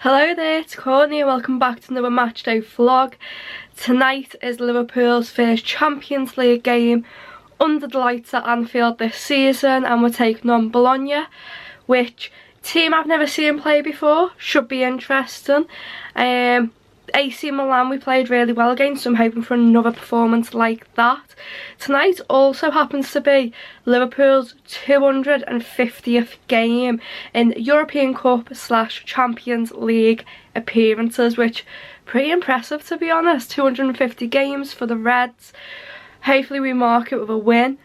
Hello there, it's Courtney and welcome back to another matchday vlog. Tonight is Liverpool's first Champions League game under the lights at Anfield this season, and we're taking on Bologna, which team I've never seen play before. Should be interesting. AC Milan we played really well against, so I'm hoping for another performance like that. Tonight also happens to be Liverpool's 250th game in European Cup / Champions League appearances, which pretty impressive to be honest. 250 games for the Reds. Hopefully we mark it with a win.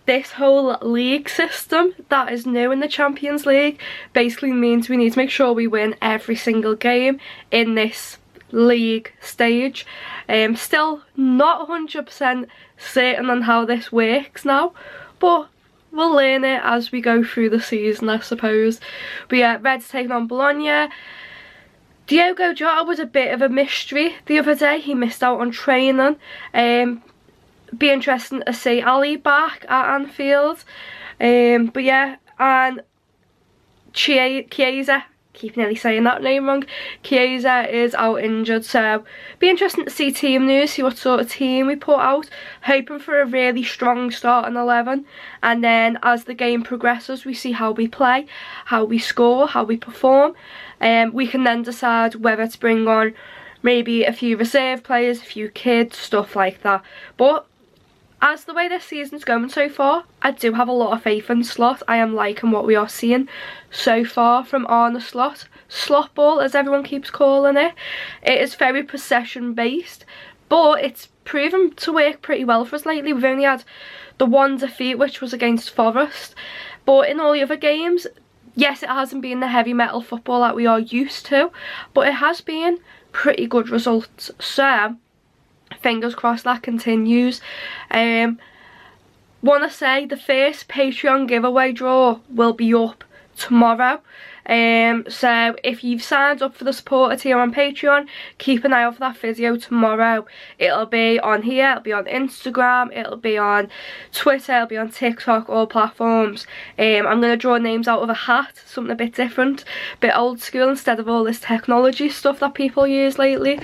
This whole league system that is new in the Champions League basically means we need to make sure we win every single game in this league stage. Still not 100% certain on how this works now, but we'll learn it as we go through the season, I suppose. But yeah, Reds taking on Bologna. Diogo Jota was a bit of a mystery the other day. He missed out on training. Be interesting to see Ali back at Anfield. But yeah, and Chiesa, keep nearly saying that name wrong. Chiesa is out injured, so be interesting to see team news, see what sort of team we put out. Hoping for a really strong start in 11, and then as the game progresses we see how we play, how we score, how we perform. We can then decide whether to bring on maybe a few reserve players, a few kids, stuff like that. But as the way this season's going so far, I do have a lot of faith in Slot. I am liking what we are seeing so far from Arne Slot. Slot ball, as everyone keeps calling it. It is very possession based, but it's proven to work pretty well for us lately. We've only had the one defeat, which was against Forest. But in all the other games, yes, it hasn't been the heavy metal football that we are used to, but it has been pretty good results. So fingers crossed that continues. Want to say the first Patreon giveaway draw will be up tomorrow. So if you've signed up for the supporter tier on Patreon, keep an eye out for that video tomorrow. It'll be on here, it'll be on Instagram, it'll be on Twitter, it'll be on TikTok, all platforms. I'm going to draw names out of a hat, something a bit different, a bit old school instead of all this technology stuff that people use lately.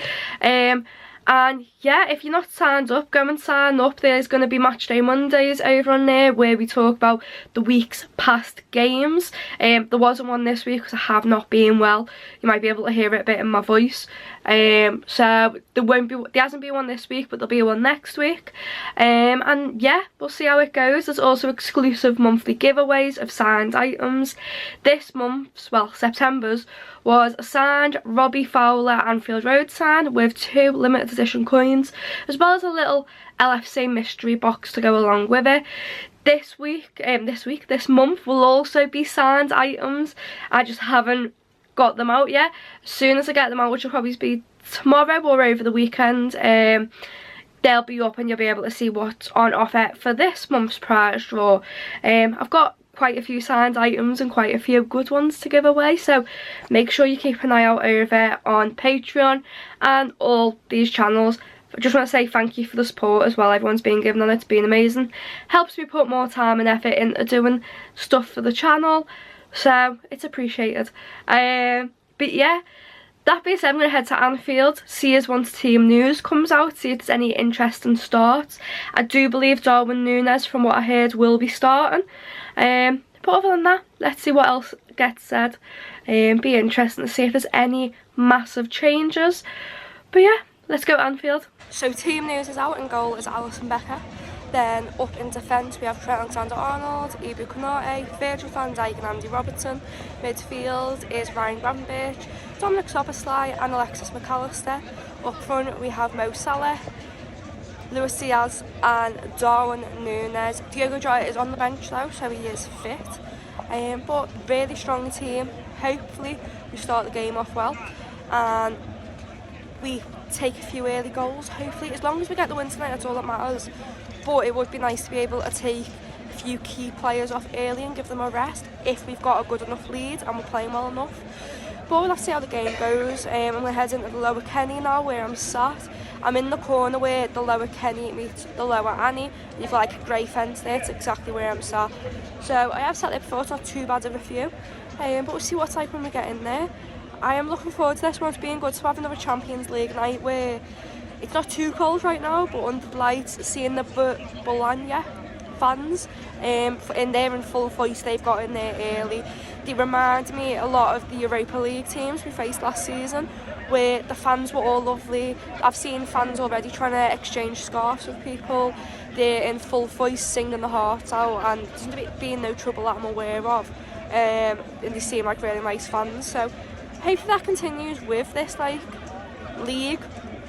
And yeah, if you're not signed up, go and sign up. There's going to be Matchday Mondays over on there where we talk about the week's past games. There wasn't one this week because I have not been well. You might be able to hear it a bit in my voice. So there hasn't been one this week, but there'll be one next week. And yeah, we'll see how it goes. There's also exclusive monthly giveaways of signed items. This month's, well, September's, was a signed Robbie Fowler Anfield Road sign with 2 limited edition coins, as well as a little LFC mystery box to go along with it. This month will also be signed items. I just haven't got them out yet. As soon as I get them out, which will probably be tomorrow or over the weekend, they'll be up and you'll be able to see what's on offer for this month's prize draw. I've got quite a few signed items and quite a few good ones to give away, so make sure you keep an eye out over on Patreon and all these channels. I just want to say thank you for the support as well. Everyone's been giving on it. It's been amazing. Helps me put more time and effort into doing stuff for the channel, so it's appreciated. But yeah, that being said, I'm going to head to Anfield, see us once team news comes out, see if there's any interesting starts. I do believe Darwin Núñez, from what I heard, will be starting. But other than that, let's see what else gets said. Be interesting to see if there's any massive changes. But yeah, let's go to Anfield. So team news is out. In goal is Alisson Becker. Then up in defence we have Trent Alexander-Arnold, Ibu Konate, Virgil van Dijk and Andy Robertson. Midfield is Ryan Gravenberch, Dominic Szoboszlai and Alexis McAllister. Up front we have Mo Salah, Luis Diaz and Darwin Núñez. Diogo Jota is on the bench though, so he is fit. But really strong team. Hopefully we start the game off well and we take a few early goals. Hopefully, as long as we get the win tonight, that's all that matters. But it would be nice to be able to take a few key players off early and give them a rest if we've got a good enough lead and we're playing well enough. But let's see how the game goes. I'm going to head into the lower Kenny now where I'm sat. I'm in the corner where the lower Kenny meets the lower Annie. You've like a grey fence there, it's exactly where I'm sat. So I have sat there before, it's not too bad of a view. But we'll see what's like when we get in there. I am looking forward to this one. It's being good to have another Champions League night where it's not too cold right now, but under the lights, seeing the Bologna fans in there in full voice, they've got in there early. They remind me a lot of the Europa League teams we faced last season, where the fans were all lovely. I've seen fans already trying to exchange scarves with people. They're in full voice singing the heart out, and there's been no trouble that I'm aware of. And they seem like really nice fans, so hopefully that continues with this like league,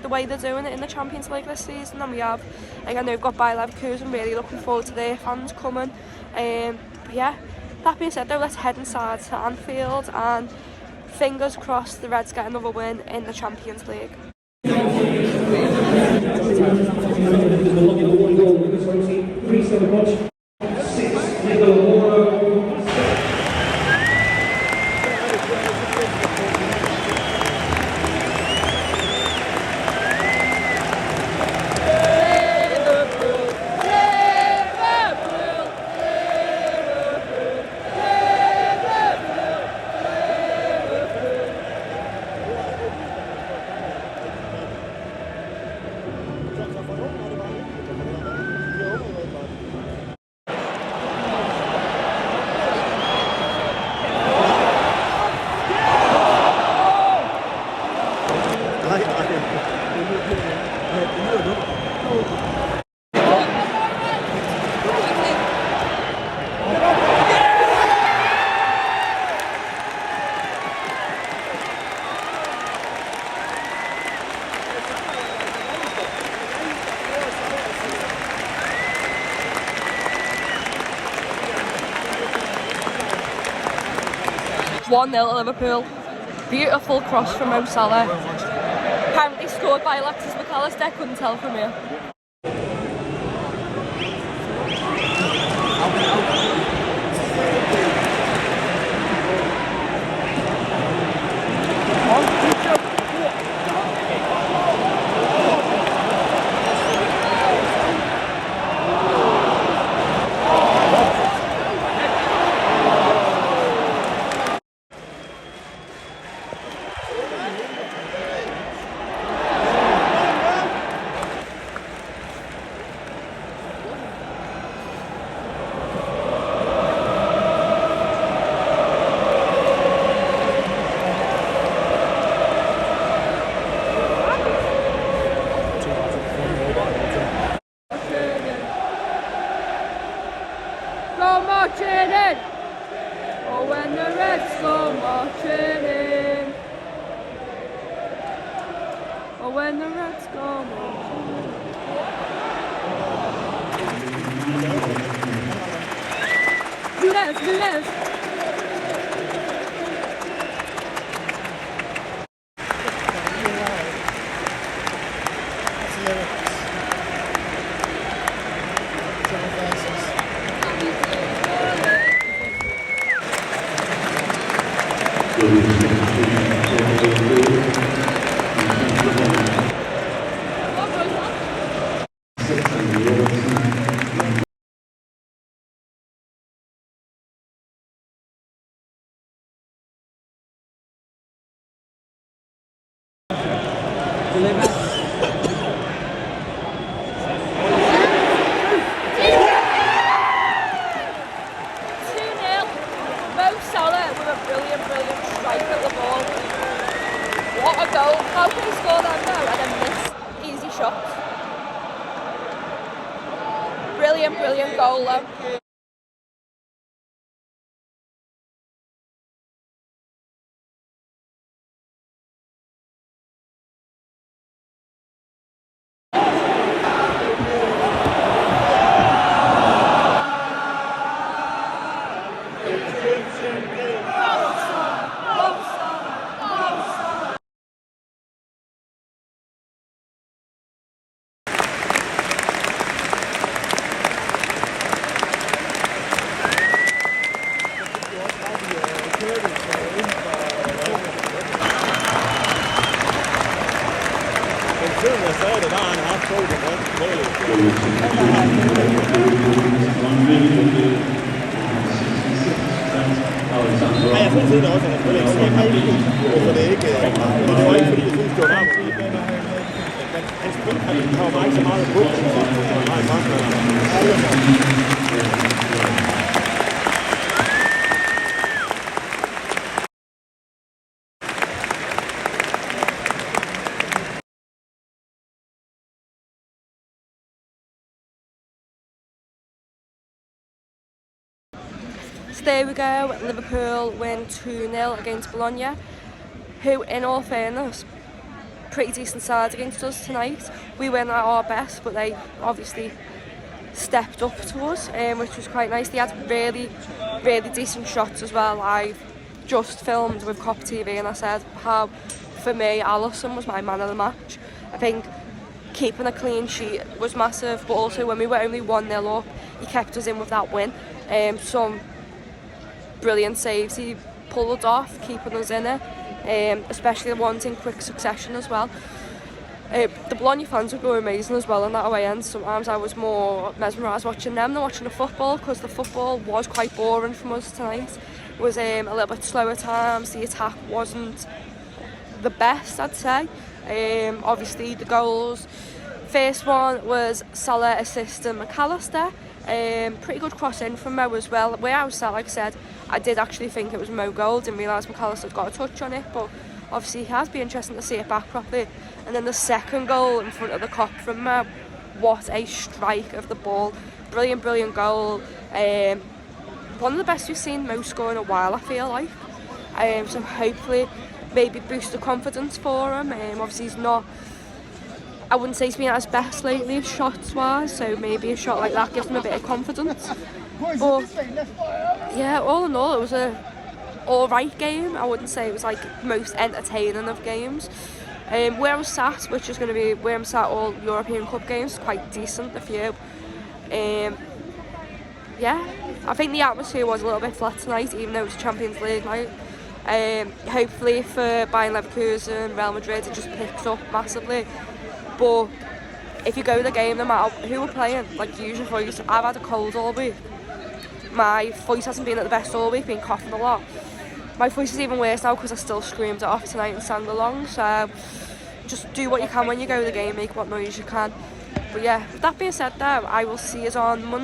the way they're doing it in the Champions League this season. And we have, like, I know we've got Bayer Leverkusen, really looking forward to their fans coming. But yeah, that being said though, let's head inside to Anfield and fingers crossed the Reds get another win in the Champions League. One 0 Liverpool. Beautiful cross from Mo Salah. Apparently scored by Alexis McAllister, couldn't tell from here. Go marching in! Oh, when the Reds go marching in! Oh, when the Reds go marching in! Do this, do this! How can he score that now and then miss easy shots? Brilliant, brilliant goal though. Our Nej, jeg synes det også, at han spiller ekstremt dygtigt. Så det er ikke, men det var ikke fordi, jeg synes, det var varmt. Men han kommer ikke så meget på, så det var meget godt. So there we go, Liverpool win 2-0 against Bologna, who in all fairness, pretty decent side against us tonight. We went at our best, but they obviously stepped up to us, which was quite nice. They had really decent shots as well. I've just filmed with Cop TV and I said how, for me, Alisson was my man of the match. I think keeping a clean sheet was massive, but also when we were only 1-0 up, he kept us in with that win. Some brilliant saves he pulled off, keeping us in it, especially the ones in quick succession as well. The Bologna fans were amazing as well in that away end. Sometimes I was more mesmerised watching them than watching the football, because the football was quite boring from us tonight. It was a little bit slow at times, the attack wasn't the best, I'd say. Obviously the goals, first one was Salah assisting McAllister. Pretty good cross in from Mo as well. Where I was sat, like I said, I did actually think it was Mo goal, didn't realise McAllister had got a touch on it, but obviously it has been interesting to see it back properly. And then the second goal in front of the Kop from Mo, what a strike of the ball. Brilliant goal. One of the best we've seen Mo score in a while, I feel like. So hopefully maybe boost the confidence for him. Obviously he's not, I wouldn't say he's been at his best lately shots wise, so maybe a shot like that gives him a bit of confidence. But yeah, all in all it was a alright game. I wouldn't say it was like most entertaining of games. Where I was sat, which is going to be where I'm sat all European Cup games, quite decent, a few. Yeah, I think the atmosphere was a little bit flat tonight, even though it was Champions League night. Hopefully for Bayern Leverkusen, Real Madrid, it just picks up massively. But if you go to the game, no matter who we're playing, like use your voice. I've had a cold all week. My voice hasn't been at the best all week, been coughing a lot. My voice is even worse now because I still screamed it off tonight and sang along. So just do what you can when you go to the game, make what noise you can. But yeah, with that being said though, I will see you on Monday.